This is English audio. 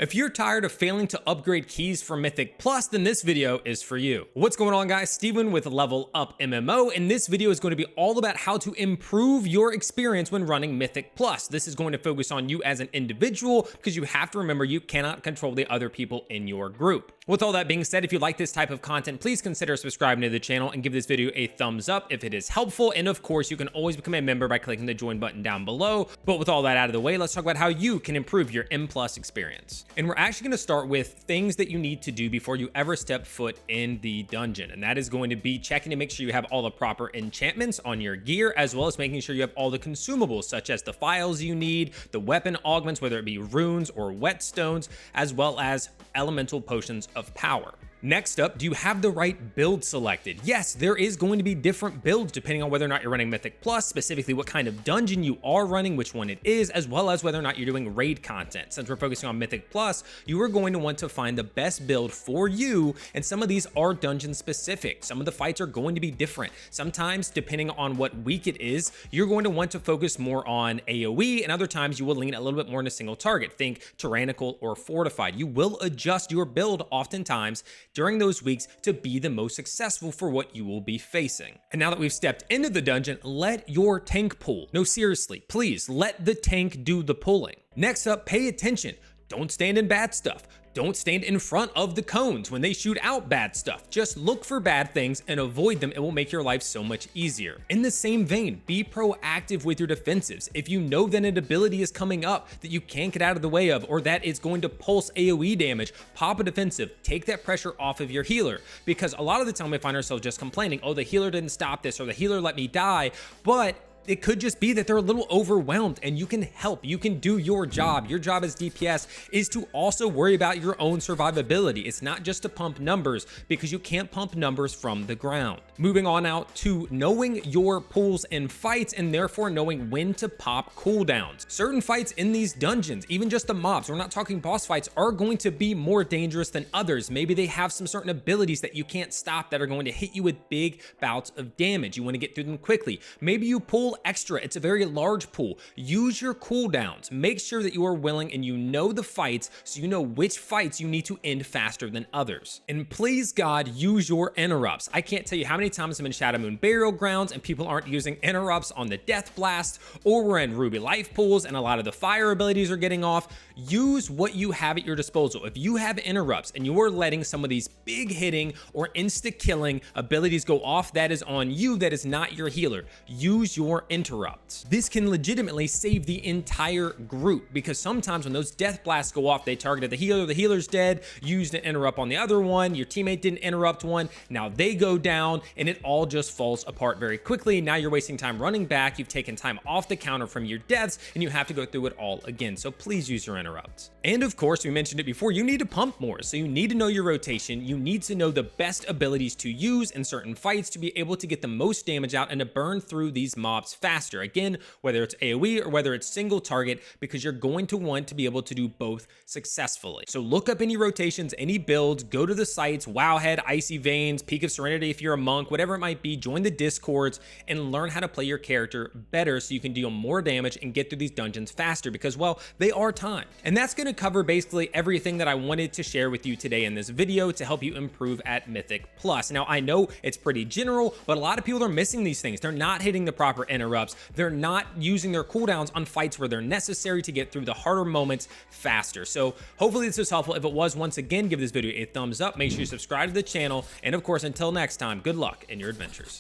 If you're tired of failing to upgrade keys for Mythic Plus, then this video is for you. What's going on, guys? Steven with Level Up MMO, and this video is going to be all about how to improve your experience when running Mythic Plus. This is going to focus on you as an individual because you have to remember you cannot control the other people in your group. With all that being said, if you like this type of content, please consider subscribing to the channel and give this video a thumbs up if it is helpful. And of course, you can always become a member by clicking the join button down below. But with all that out of the way, let's talk about how you can improve your M Plus experience. And we're actually going to start with things that you need to do before you ever step foot in the dungeon. And that is going to be checking to make sure you have all the proper enchantments on your gear, as well as making sure you have all the consumables, such as the files you need, the weapon augments, whether it be runes or whetstones, as well as elemental potions of power. Next up, do you have the right build selected? Yes, there is going to be different builds depending on whether or not you're running Mythic Plus, specifically what kind of dungeon you are running, which one it is, as well as whether or not you're doing raid content. Since we're focusing on Mythic Plus, you are going to want to find the best build for you, and some of these are dungeon specific. Some of the fights are going to be different. Sometimes, depending on what week it is, you're going to want to focus more on AoE, and other times you will lean a little bit more into single target. Think tyrannical or fortified. You will adjust your build oftentimes during those weeks to be the most successful for what you will be facing. And now that we've stepped into the dungeon, let your tank pull. No, seriously, please let the tank do the pulling. Next up, pay attention. Don't stand in bad stuff. Don't stand in front of the cones when they shoot out bad stuff. Just look for bad things and avoid them. It will make your life so much easier. In the same vein, be proactive with your defensives. If you know that an ability is coming up that you can't get out of the way of, or that it's going to pulse AoE damage, pop a defensive. Take that pressure off of your healer, because a lot of the time we find ourselves just complaining, oh, the healer didn't stop this, or the healer let me die, but it could just be that they're a little overwhelmed and you can help. You can do your job. Your job as DPS is to also worry about your own survivability. It's not just to pump numbers, because you can't pump numbers from the ground. Moving on out to knowing your pulls in fights, and therefore knowing when to pop cooldowns. Certain fights in these dungeons, even just the mobs, we're not talking boss fights, are going to be more dangerous than others. Maybe they have some certain abilities that you can't stop that are going to hit you with big bouts of damage. You want to get through them quickly. Maybe you pull extra. It's a very large pool. Use your cooldowns. Make sure that you are willing and you know the fights, so you know which fights you need to end faster than others. And please God, use your interrupts. I can't tell you how many times I'm in Shadow Moon Burial Grounds and people aren't using interrupts on the Death Blast, or we're in Ruby Life pools and a lot of the fire abilities are getting off. Use what you have at your disposal. If you have interrupts and you are letting some of these big hitting or insta killing abilities go off, that is on you. That is not your healer. Use your interrupts. This can legitimately save the entire group, because sometimes when those death blasts go off, they targeted the healer's dead, used an interrupt on the other one, your teammate didn't interrupt one, now they go down, and it all just falls apart very quickly. Now you're wasting time running back, you've taken time off the counter from your deaths, and you have to go through it all again. So please use your interrupts. And of course, we mentioned it before, you need to pump more. So you need to know your rotation, you need to know the best abilities to use in certain fights to be able to get the most damage out and to burn through these mobs faster. Again, whether it's AoE or whether it's single target, because you're going to want to be able to do both successfully. So look up any rotations, any builds, go to the sites, Wowhead, Icy Veins, Peak of Serenity if you're a monk, whatever it might be, join the discords and learn how to play your character better so you can deal more damage and get through these dungeons faster, because, well, they are timed. And that's going to cover basically everything that I wanted to share with you today in this video to help you improve at Mythic Plus. Now, I know it's pretty general, but a lot of people are missing these things. They're not hitting the proper interrupts. They're not using their cooldowns on fights where they're necessary to get through the harder moments faster. So hopefully this was helpful. If it was, once again, give this video a thumbs up. Make sure you subscribe to the channel. And of course, until next time, good luck in your adventures.